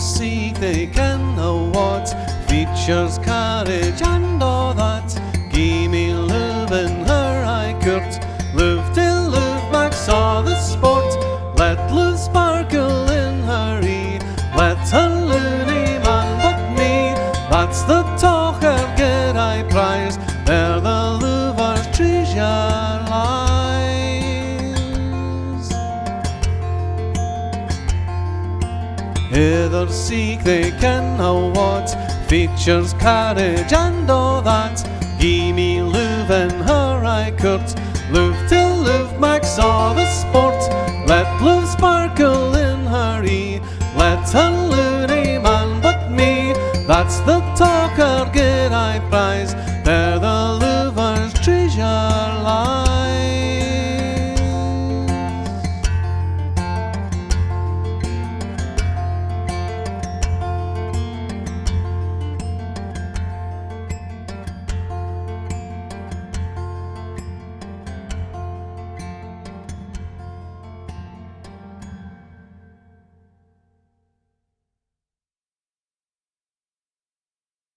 seek they ken know what features carriage and all that. Gie me love in her I court, love till love Mac saw the sport. Let love sparkle in her eye, let her loony man but me. That's the talk of good I prize, there the lover's treasure lies. Hither seek they ken know what features carriage and all that. Gie me love in her I court, love till love Max all the sport. Let love sparkle in her eye, let her loony man but me. That's the talk or good I prize,